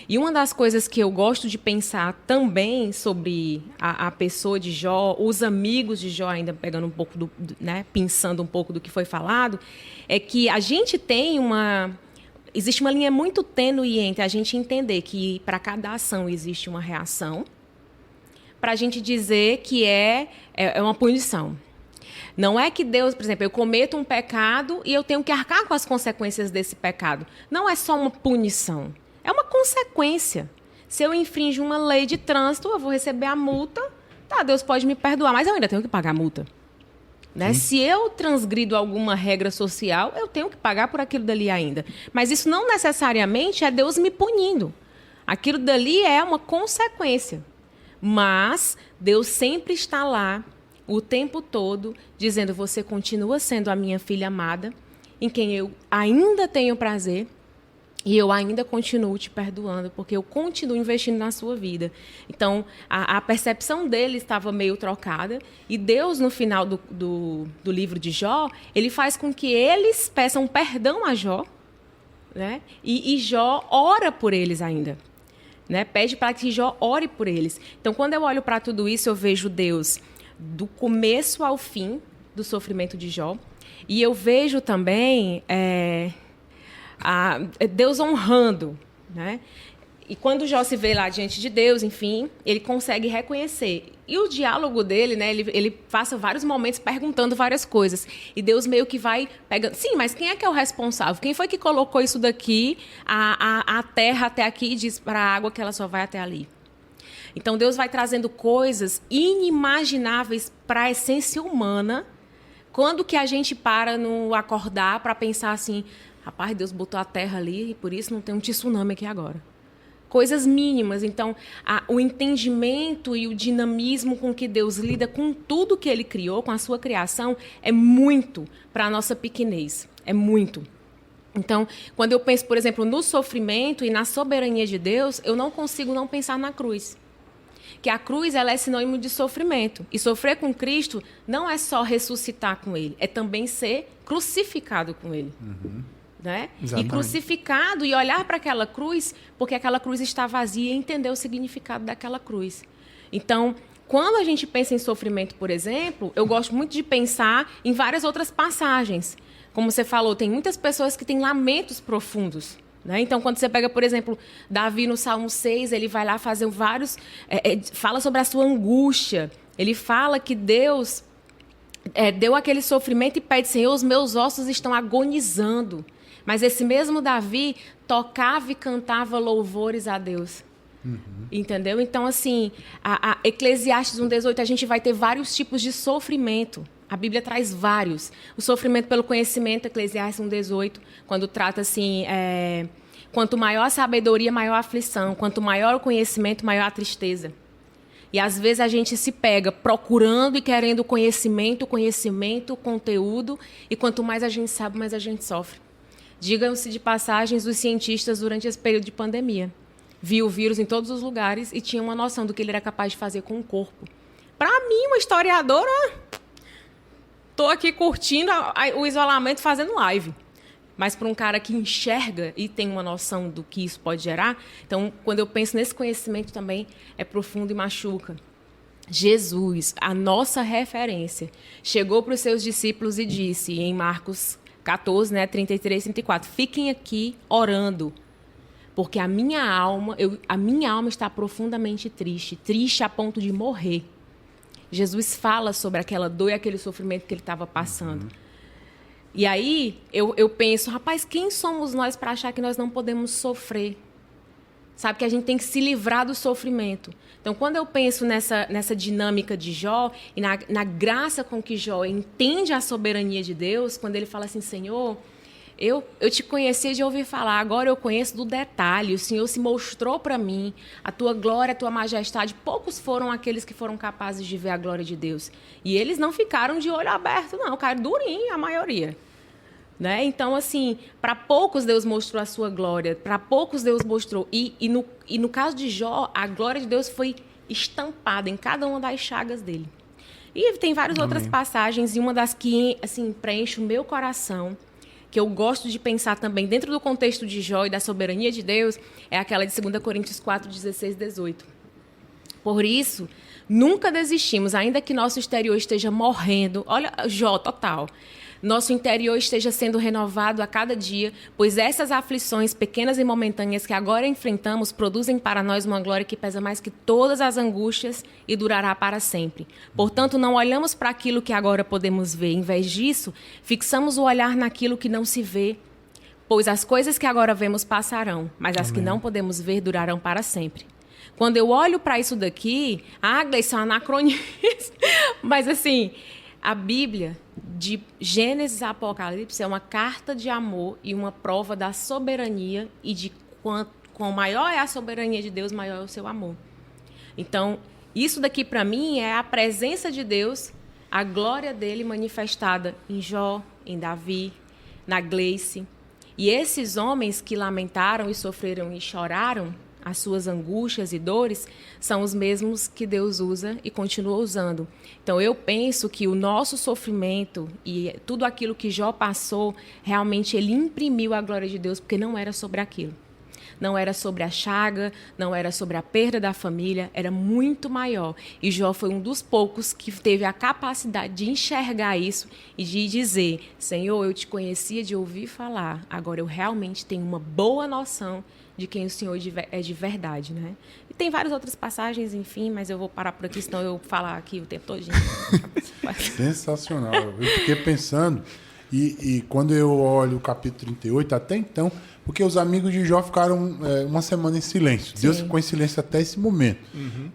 E uma das coisas que eu gosto de pensar também sobre a pessoa de Jó, os amigos de Jó, ainda pegando um pouco né, pensando um pouco do que foi falado, é que a gente tem existe uma linha muito tênue entre a gente entender que para cada ação existe uma reação, para a gente dizer que é uma punição. Não é que Deus, por exemplo, eu cometo um pecado e eu tenho que arcar com as consequências desse pecado. Não é só uma punição, é uma consequência. Se eu infringo uma lei de trânsito, eu vou receber a multa. Tá, Deus pode me perdoar, mas eu ainda tenho que pagar a multa. Né? Se eu transgrido alguma regra social, eu tenho que pagar por aquilo dali ainda. Mas isso não necessariamente é Deus me punindo. Aquilo dali é uma consequência. Mas Deus sempre está lá, o tempo todo, dizendo: você continua sendo a minha filha amada, em quem eu ainda tenho prazer, e eu ainda continuo te perdoando, porque eu continuo investindo na sua vida. Então, a percepção dele estava meio trocada, e Deus, no final do livro de Jó, ele faz com que eles peçam perdão a Jó, né? E Jó ora por eles ainda. Né? Pede para que Jó ore por eles. Então, quando eu olho para tudo isso, eu vejo Deus do começo ao fim do sofrimento de Jó. E eu vejo também Deus honrando. Né? E quando Jó se vê lá diante de Deus, enfim, ele consegue reconhecer. E o diálogo dele, né, ele passa vários momentos perguntando várias coisas. E Deus meio que vai pegando... Sim, mas quem é que é o responsável? Quem foi que colocou isso daqui, a terra até aqui, e diz para a água que ela só vai até ali? Então, Deus vai trazendo coisas inimagináveis para a essência humana. Quando que a gente para no acordar para pensar assim: rapaz, Deus botou a terra ali e por isso não tem um tsunami aqui agora. Coisas mínimas. Então, o entendimento e o dinamismo com que Deus lida com tudo que Ele criou, com a sua criação, é muito para a nossa pequenez. É muito. Então, quando eu penso, por exemplo, no sofrimento e na soberania de Deus, eu não consigo não pensar na cruz. Que a cruz, ela é sinônimo de sofrimento. E sofrer com Cristo não é só ressuscitar com Ele, é também ser crucificado com Ele. Uhum. Né? E crucificado, e olhar para aquela cruz, porque aquela cruz está vazia, e entender o significado daquela cruz. Então, quando a gente pensa em sofrimento, por exemplo, eu gosto muito de pensar em várias outras passagens. Como você falou, tem muitas pessoas que têm lamentos profundos. Né? Então, quando você pega, por exemplo, Davi no Salmo 6, ele vai lá fazer vários... fala sobre a sua angústia. Ele fala que Deus deu aquele sofrimento e pede: Senhor, os meus ossos estão agonizando. Mas esse mesmo Davi tocava e cantava louvores a Deus. Uhum. Entendeu? Então, assim, a Eclesiastes 1:18, a gente vai ter vários tipos de sofrimento. A Bíblia traz vários. O sofrimento pelo conhecimento, Eclesiastes 1:18, quando trata assim, quanto maior a sabedoria, maior a aflição. Quanto maior o conhecimento, maior a tristeza. E às vezes a gente se pega procurando e querendo conhecimento, conteúdo, e quanto mais a gente sabe, mais a gente sofre. Digam-se de passagens, os cientistas, durante esse período de pandemia, viu o vírus em todos os lugares e tinham uma noção do que ele era capaz de fazer com o corpo. Para mim, uma historiadora, estou aqui curtindo o isolamento, fazendo live. Mas para um cara que enxerga e tem uma noção do que isso pode gerar, então, quando eu penso nesse conhecimento também, é profundo e machuca. Jesus, a nossa referência, chegou para os seus discípulos e disse, em Marcos 14, 33 e 34, fiquem aqui orando, porque a minha alma está profundamente triste a ponto de morrer. Jesus fala sobre aquela dor e aquele sofrimento que ele estava passando. E aí eu penso, rapaz, quem somos nós para achar que nós não podemos sofrer? Sabe, que a gente tem que se livrar do sofrimento. Então, quando eu penso nessa dinâmica de Jó e na graça com que Jó entende a soberania de Deus, quando ele fala assim: Senhor, eu te conhecia de ouvir falar, agora eu conheço do detalhe, o Senhor se mostrou para mim, a tua glória, a tua majestade. Poucos foram aqueles que foram capazes de ver a glória de Deus. E eles não ficaram de olho aberto, não, caíram durinho, a maioria. Né? Então, assim, para poucos Deus mostrou a sua glória, para poucos Deus mostrou. E no caso de Jó, a glória de Deus foi estampada em cada uma das chagas dele. E tem várias outras passagens, e uma das que assim, preenche o meu coração, que eu gosto de pensar também dentro do contexto de Jó e da soberania de Deus, é aquela de 2 Coríntios 4, 16 e 18. Por isso, nunca desistimos, ainda que nosso exterior esteja morrendo. Olha, Jó, total. Nosso interior esteja sendo renovado a cada dia, pois essas aflições pequenas e momentâneas que agora enfrentamos produzem para nós uma glória que pesa mais que todas as angústias e durará para sempre. Portanto, não olhamos para aquilo que agora podemos ver. Em vez disso, fixamos o olhar naquilo que não se vê, pois as coisas que agora vemos passarão, mas as que não podemos ver durarão para sempre. Quando eu olho para isso daqui, Gleice, é um anacronismo, mas assim, a Bíblia, de Gênesis a Apocalipse, é uma carta de amor e uma prova da soberania e de quanto maior é a soberania de Deus, maior é o seu amor. Então, Isso daqui, para mim, é a presença de Deus, a glória dele manifestada em Jó, em Davi, na Gleice. E esses homens que lamentaram e sofreram e choraram as suas angústias e dores, são os mesmos que Deus usa e continua usando. Então, eu penso que o nosso sofrimento e tudo aquilo que Jó passou, realmente ele imprimiu a glória de Deus, porque não era sobre aquilo. Não era sobre a chaga, não era sobre a perda da família, era muito maior. E Jó foi um dos poucos que teve a capacidade de enxergar isso e de dizer: Senhor, eu te conhecia de ouvir falar, agora eu realmente tenho uma boa noção de quem o Senhor é de verdade, né? E tem várias outras passagens, enfim, mas eu vou parar por aqui, senão eu vou falar aqui o tempo todo. Sensacional. Eu fiquei pensando, e quando eu olho o capítulo 38, até então, porque os amigos de Jó ficaram uma semana em silêncio. Sim. Deus ficou em silêncio até esse momento.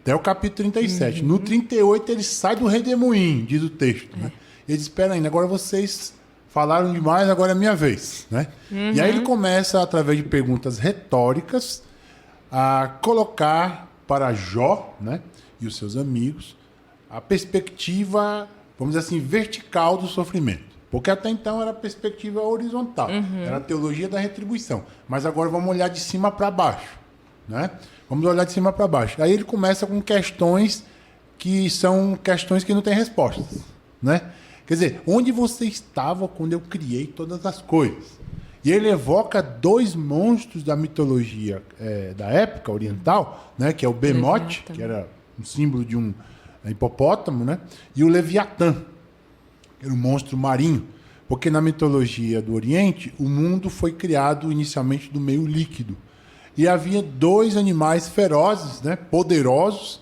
Até o capítulo 37. No 38, ele sai do redemoinho, diz o texto. Né? Ele diz: espera ainda, agora vocês falaram demais, agora é minha vez. Né? E aí ele começa, através de perguntas retóricas, a colocar para Jó, né, e os seus amigos a perspectiva, vamos dizer assim, vertical do sofrimento. Porque até então era a perspectiva horizontal, era a teologia da retribuição. Mas agora vamos olhar de cima para baixo. Né? Vamos olhar de cima para baixo. Aí ele começa com questões que são questões que não têm respostas. Né? Quer dizer, onde você estava quando eu criei todas as coisas? E ele evoca dois monstros da mitologia da época oriental, né? Que é o Behemoth, que era um símbolo de um hipopótamo, né? E o Leviatã, era um monstro marinho, porque na mitologia do Oriente, o mundo foi criado inicialmente do meio líquido. E havia dois animais ferozes, né, poderosos,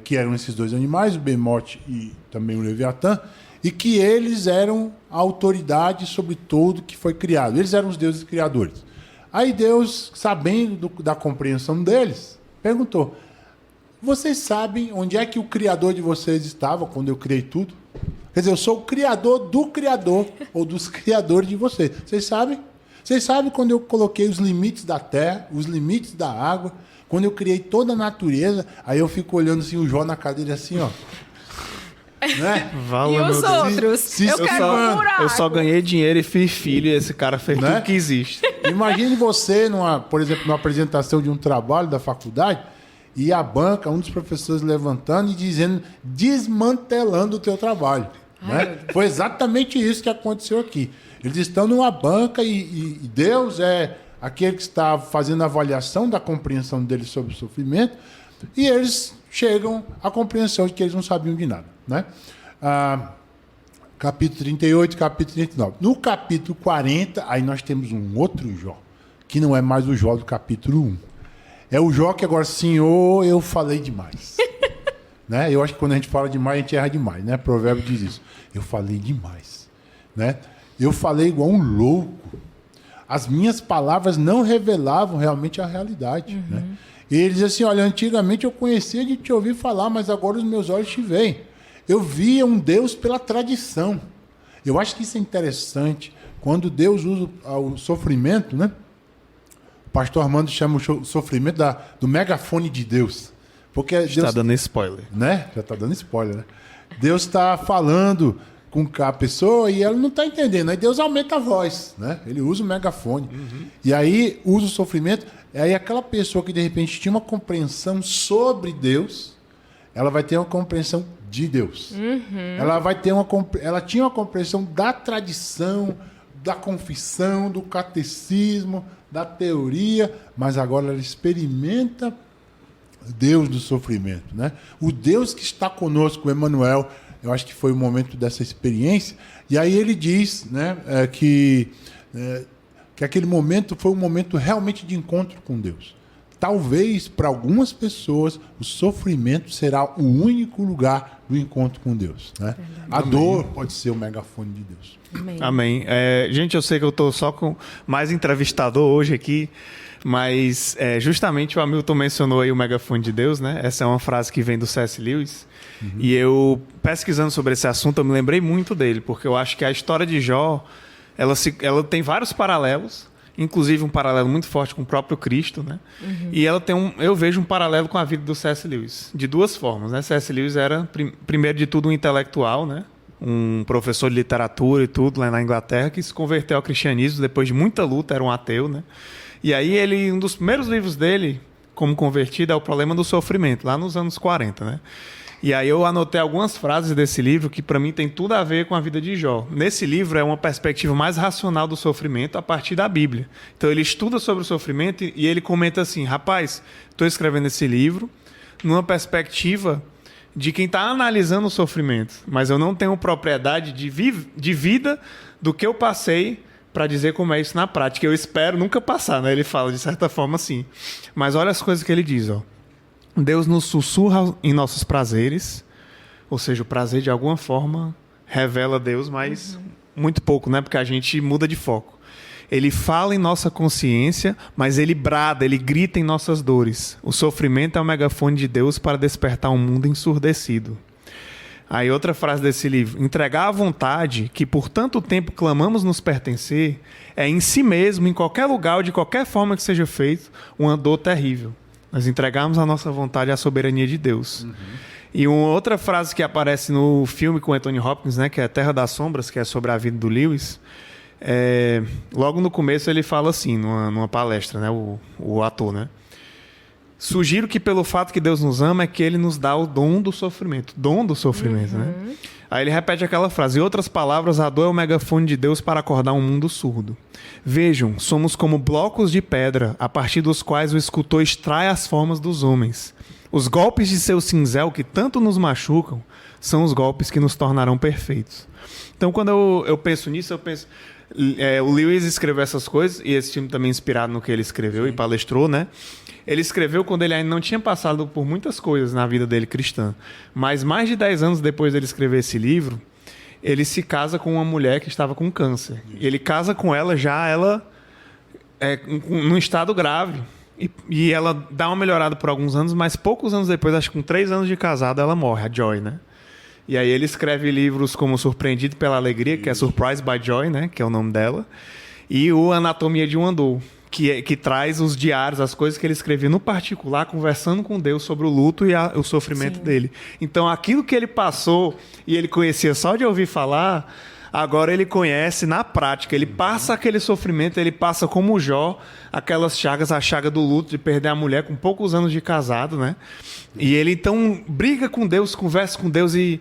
que eram esses dois animais, o Behemoth e também o Leviatã, e que eles eram a autoridade sobre tudo que foi criado. Eles eram os deuses criadores. Aí Deus, sabendo da compreensão deles, perguntou: vocês sabem onde é que o Criador de vocês estava quando eu criei tudo? Quer dizer, eu sou o Criador do Criador, ou dos criadores de vocês. Vocês sabem? Vocês sabem quando eu coloquei os limites da terra, os limites da água, quando eu criei toda a natureza? Aí eu fico olhando assim, o Jó na cadeira assim, ó. Né? E os outros? Eu só ganhei dinheiro e fiz filho, e esse cara fez tudo que existe. Imagine você, por exemplo, numa apresentação de um trabalho da faculdade, e a banca, um dos professores levantando e dizendo, desmantelando o teu trabalho. Né? Foi exatamente isso que aconteceu aqui. Eles estão numa banca e Deus é aquele que está fazendo a avaliação da compreensão deles sobre o sofrimento, e eles chegam à compreensão de que eles não sabiam de nada. Né? Capítulo 38, capítulo 39. No capítulo 40, aí nós temos um outro Jó, que não é mais o Jó do capítulo 1. É o Jó que agora, Senhor, eu falei demais. Né? Eu acho que quando a gente fala demais, a gente erra demais. Né? Provérbio diz isso. Eu falei demais. Né? Eu falei igual um louco. As minhas palavras não revelavam realmente a realidade. Né? E ele diz assim, olha, antigamente eu conhecia de te ouvir falar, mas agora os meus olhos te veem. Eu via um Deus pela tradição. Eu acho que isso é interessante. Quando Deus usa o sofrimento, né? O pastor Armando chama o sofrimento do megafone de Deus. Porque Deus está dando spoiler. Né? Já está dando spoiler, né? Deus está falando com a pessoa e ela não está entendendo. Aí Deus aumenta a voz, né? Ele usa o megafone. E aí usa o sofrimento. E aí aquela pessoa que de repente tinha uma compreensão sobre Deus, ela vai ter uma compreensão de Deus. Ela tinha uma compreensão da tradição, da confissão, do catecismo, da teoria, mas agora ela experimenta Deus do sofrimento, né? O Deus que está conosco, o Emmanuel. Eu acho que foi o momento dessa experiência. E aí ele diz, né, que aquele momento foi um momento realmente de encontro com Deus. Talvez, para algumas pessoas, o sofrimento será o único lugar do encontro com Deus. Né? A dor pode ser o megafone de Deus. Amém. Gente, eu sei que eu estou só com mais entrevistador hoje aqui, mas justamente o Hamilton mencionou aí o megafone de Deus, né? Essa é uma frase que vem do C.S. Lewis. E eu, pesquisando sobre esse assunto, eu me lembrei muito dele, porque eu acho que a história de Jó, ela tem vários paralelos, inclusive um paralelo muito forte com o próprio Cristo, né? E ela eu vejo um paralelo com a vida do C.S. Lewis, de duas formas, né? C.S. Lewis era, primeiro de tudo, um intelectual, né? Um professor de literatura e tudo lá na Inglaterra, que se converteu ao cristianismo depois de muita luta, era um ateu, né? E aí um dos primeiros livros dele, como convertido, é O Problema do Sofrimento, lá nos anos 40, né? E aí eu anotei algumas frases desse livro que para mim tem tudo a ver com a vida de Jó. Nesse livro é uma perspectiva mais racional do sofrimento a partir da Bíblia. Então ele estuda sobre o sofrimento e ele comenta assim: rapaz, estou escrevendo esse livro numa perspectiva de quem está analisando o sofrimento, mas eu não tenho propriedade de vida do que eu passei para dizer como é isso na prática. Eu espero nunca passar, né? Ele fala de certa forma assim. Mas olha as coisas que ele diz, ó. Deus nos sussurra em nossos prazeres, ou seja, o prazer de alguma forma revela Deus, mas muito pouco, né? Porque a gente muda de foco. Ele fala em nossa consciência, mas ele brada, ele grita em nossas dores. O sofrimento é o megafone de Deus para despertar um mundo ensurdecido. Aí outra frase desse livro: entregar a vontade que por tanto tempo clamamos nos pertencer é em si mesmo, em qualquer lugar ou de qualquer forma que seja feito, uma dor terrível. Nós entregamos a nossa vontade à soberania de Deus. E uma outra frase que aparece no filme com Anthony Hopkins, né, que é Terra das Sombras, que é sobre a vida do Lewis, logo no começo ele fala assim, numa palestra, né, o ator, né? Sugiro que pelo fato que Deus nos ama é que ele nos dá o dom do sofrimento. Dom do sofrimento, né? Aí ele repete aquela frase: em outras palavras, a dor é o megafone de Deus para acordar um mundo surdo. Vejam, somos como blocos de pedra, a partir dos quais o escultor extrai as formas dos homens. Os golpes de seu cinzel que tanto nos machucam são os golpes que nos tornarão perfeitos. Então, quando eu penso nisso, eu penso... o Lewis escreveu essas coisas, e esse filme também é inspirado no que ele escreveu e palestrou, né? Ele escreveu quando ele ainda não tinha passado por muitas coisas na vida dele cristã. Mas mais de 10 anos depois dele escrever esse livro, ele se casa com uma mulher que estava com câncer. E ele casa com ela num estado grave. E ela dá uma melhorada por alguns anos, mas poucos anos depois, acho que com 3 anos de casado, ela morre, a Joy, né? E aí ele escreve livros como Surpreendido pela Alegria, que é Surprised by Joy, né? Que é o nome dela. E o Anatomia de uma Dor, que traz os diários, as coisas que ele escrevia no particular, conversando com Deus sobre o luto e o sofrimento dele. Então, aquilo que ele passou e ele conhecia só de ouvir falar, agora ele conhece na prática. Ele passa aquele sofrimento, ele passa como Jó, aquelas chagas, a chaga do luto de perder a mulher com poucos anos de casado, né? E ele, então, briga com Deus, conversa com Deus e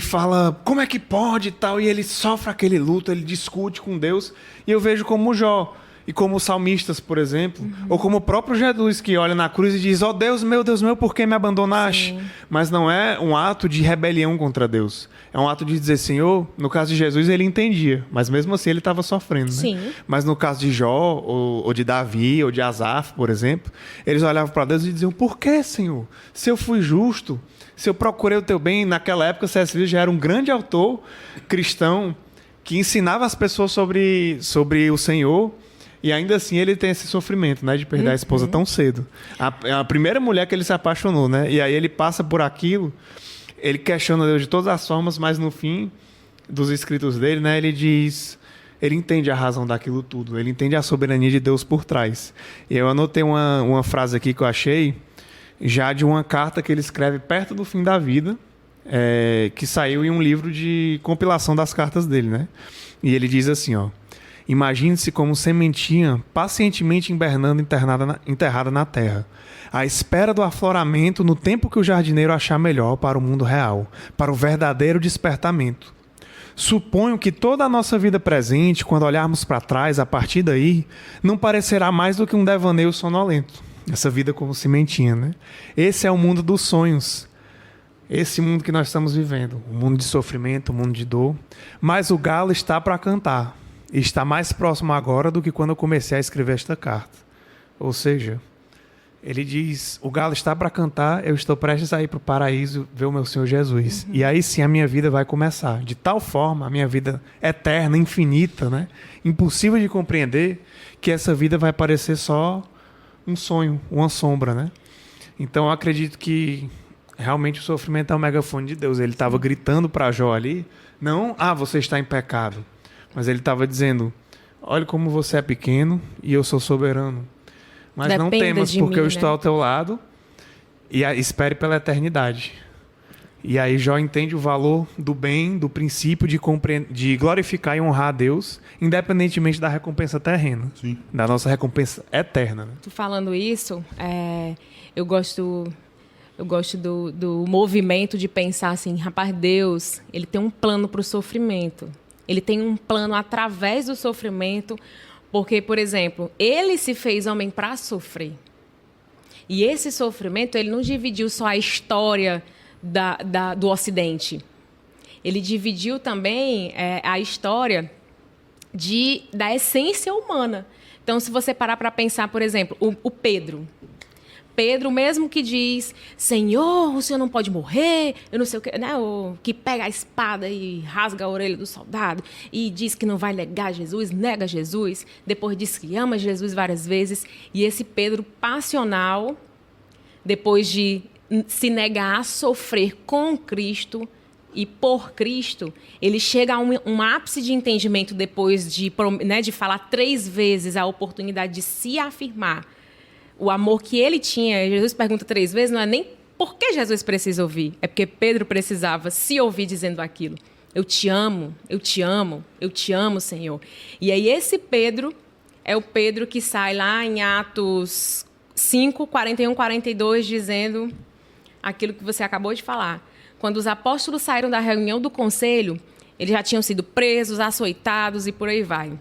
fala, como é que pode e tal? E ele sofre aquele luto, ele discute com Deus. E eu vejo como Jó, e como os salmistas, por exemplo, ou como o próprio Jesus, que olha na cruz e diz: ó Deus meu, por que me abandonaste? Sim. Mas não é um ato de rebelião contra Deus. É um ato de dizer: Senhor, no caso de Jesus ele entendia, mas mesmo assim ele estava sofrendo. Né? Sim. Mas no caso de Jó, ou de Davi, ou de Asaf, por exemplo, eles olhavam para Deus e diziam: por que, Senhor? Se eu fui justo, se eu procurei o teu bem. Naquela época, C.S. Lewis já era um grande autor cristão que ensinava as pessoas sobre o Senhor. E ainda assim ele tem esse sofrimento, né, de perder a esposa tão cedo. A primeira mulher que ele se apaixonou, né? E aí ele passa por aquilo, ele questiona Deus de todas as formas, mas no fim dos escritos dele, né, ele diz... Ele entende a razão daquilo tudo, ele entende a soberania de Deus por trás. E eu anotei uma frase aqui que eu achei, já de uma carta que ele escreve perto do fim da vida, que saiu em um livro de compilação das cartas dele, né? E ele diz assim, ó: imagine-se como sementinha pacientemente hibernando enterrada na terra, à espera do afloramento no tempo que o jardineiro achar melhor para o mundo real, para o verdadeiro despertamento. Suponho que toda a nossa vida presente, quando olharmos para trás, a partir daí, não parecerá mais do que um devaneio sonolento. Essa vida como sementinha, né? Esse é o mundo dos sonhos. Esse mundo que nós estamos vivendo. O mundo de sofrimento, o mundo de dor. Mas o galo está para cantar. E está mais próximo agora do que quando eu comecei a escrever esta carta. Ou seja, ele diz: o galo está para cantar, eu estou prestes a ir para o paraíso ver o meu Senhor Jesus. E aí sim a minha vida vai começar. De tal forma, a minha vida eterna, infinita, né? Impossível de compreender, que essa vida vai parecer só um sonho, uma sombra, né? Então eu acredito que realmente o sofrimento é o megafone de Deus. Ele estava gritando para Jó ali, não, você está em pecado. Mas ele estava dizendo: olha como você é pequeno e eu sou soberano. Mas não Dependa temas, de porque mim, eu estou né? ao teu lado e espere pela eternidade. E aí Jó entende o valor do bem, do princípio de glorificar e honrar a Deus, independentemente da recompensa terrena. Sim. Da nossa recompensa eterna. Né? Tu falando isso, eu gosto do movimento de pensar assim, rapaz, Deus, ele tem um plano para o sofrimento. Ele tem um plano através do sofrimento, porque, por exemplo, ele se fez homem para sofrer. E esse sofrimento, ele não dividiu só a história do Ocidente. Ele dividiu também a história da essência humana. Então, se você parar para pensar, por exemplo, o Pedro. Pedro, mesmo que diz, Senhor, o Senhor não pode morrer, eu não sei o que, né? Que pega a espada e rasga a orelha do soldado e diz que não vai negar Jesus, nega Jesus, depois diz que ama Jesus várias vezes. E esse Pedro passional, depois de se negar a sofrer com Cristo e por Cristo, ele chega a um ápice de entendimento depois de falar 3 vezes a oportunidade de se afirmar. O amor que ele tinha, Jesus pergunta 3 vezes, não é nem por que Jesus precisa ouvir, é porque Pedro precisava se ouvir dizendo aquilo. Eu te amo, eu te amo, eu te amo, Senhor. E aí esse Pedro é o Pedro que sai lá em Atos 5, 41, 42, dizendo aquilo que você acabou de falar. Quando os apóstolos saíram da reunião do conselho, eles já tinham sido presos, açoitados e por aí vai.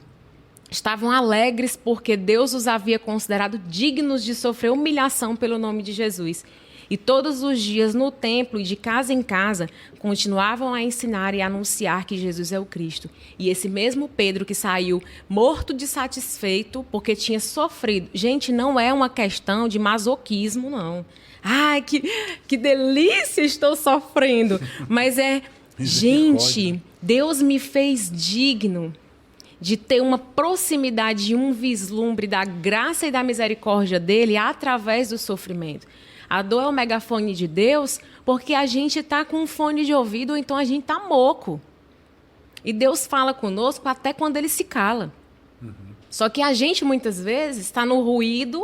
Estavam alegres porque Deus os havia considerado dignos de sofrer humilhação pelo nome de Jesus. E todos os dias no templo e de casa em casa continuavam a ensinar e a anunciar que Jesus é o Cristo. E esse mesmo Pedro que saiu morto de satisfeito porque tinha sofrido. Gente, não é uma questão de masoquismo, não. Ai, que delícia, estou sofrendo. Mas gente, Deus me fez digno de ter uma proximidade e um vislumbre da graça e da misericórdia dele através do sofrimento. A dor é o megafone de Deus porque a gente está com um fone de ouvido ou então a gente está moco. E Deus fala conosco até quando ele se cala. Só que a gente, muitas vezes, está no ruído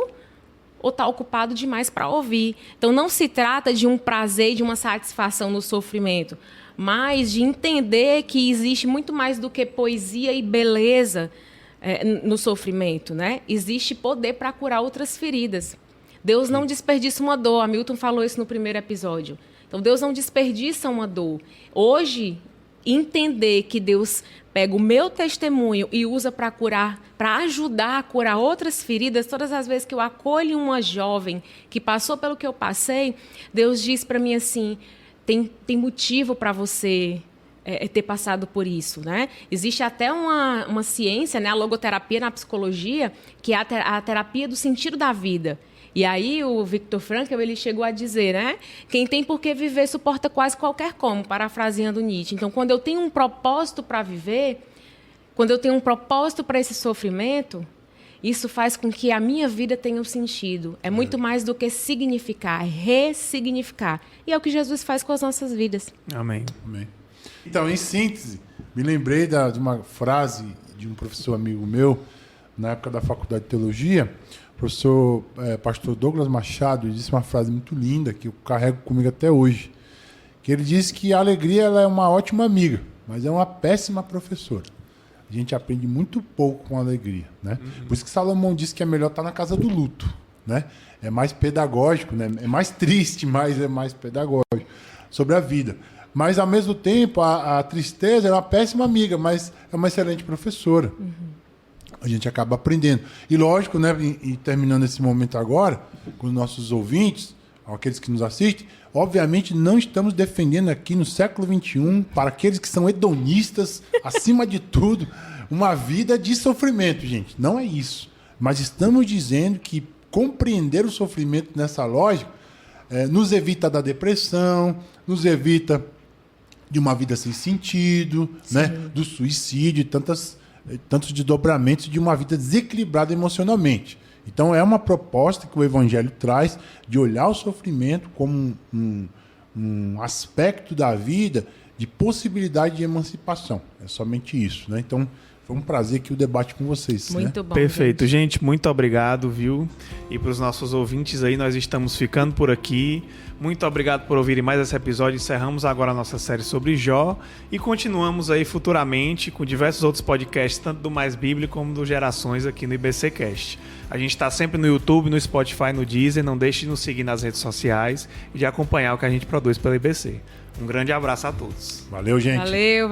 ou está ocupado demais para ouvir. Então, não se trata de um prazer e de uma satisfação no sofrimento, mas de entender que existe muito mais do que poesia e beleza no sofrimento, né? Existe poder para curar outras feridas. Deus não desperdiça uma dor. A Milton falou isso no primeiro episódio. Então, Deus não desperdiça uma dor. Hoje, entender que Deus pega o meu testemunho e usa para curar, para ajudar a curar outras feridas, todas as vezes que eu acolho uma jovem que passou pelo que eu passei, Deus diz para mim assim, tem motivo para você ter passado por isso, né? Existe até uma ciência, né, a logoterapia na psicologia, que é a terapia do sentido da vida. E aí o Viktor Frankl, ele chegou a dizer, né? Quem tem por que viver suporta quase qualquer como, parafraseando Nietzsche. Então, quando eu tenho um propósito para viver, quando eu tenho um propósito para esse sofrimento, isso faz com que a minha vida tenha um sentido. É muito mais do que significar, é ressignificar. E é o que Jesus faz com as nossas vidas. Amém. Amém. Então, em síntese, me lembrei de uma frase de um professor amigo meu, na época da Faculdade de Teologia, o professor pastor Douglas Machado, disse uma frase muito linda, que eu carrego comigo até hoje, que ele disse que a alegria ela é uma ótima amiga, mas é uma péssima professora. A gente aprende muito pouco com a alegria, né? Por isso que Salomão disse que é melhor estar na casa do luto, né? É mais pedagógico, né? É mais triste, mas é mais pedagógico sobre a vida. Mas, ao mesmo tempo, a tristeza é uma péssima amiga, mas é uma excelente professora. A gente acaba aprendendo. E lógico, né, e terminando esse momento agora, com os nossos ouvintes, aqueles que nos assistem, obviamente não estamos defendendo aqui no século XXI, para aqueles que são hedonistas, acima de tudo, uma vida de sofrimento, gente. Não é isso. Mas estamos dizendo que compreender o sofrimento nessa lógica nos evita da depressão, nos evita de uma vida sem sentido, né, do suicídio e tantos desdobramentos de uma vida desequilibrada emocionalmente. Então, é uma proposta que o Evangelho traz de olhar o sofrimento como um aspecto da vida de possibilidade de emancipação. É somente isso, né? Então, Foi um prazer aqui o debate com vocês. Muito bom. Perfeito, gente, muito obrigado, viu? E para os nossos ouvintes aí, nós estamos ficando por aqui. Muito obrigado por ouvirem mais esse episódio. Encerramos agora a nossa série sobre Jó e continuamos aí futuramente com diversos outros podcasts, tanto do Mais Bíblia como do Gerações aqui no IBCcast. A gente está sempre no YouTube, no Spotify, no Deezer. Não deixe de nos seguir nas redes sociais e de acompanhar o que a gente produz pela IBC. Um grande abraço a todos. Valeu, gente. Valeu.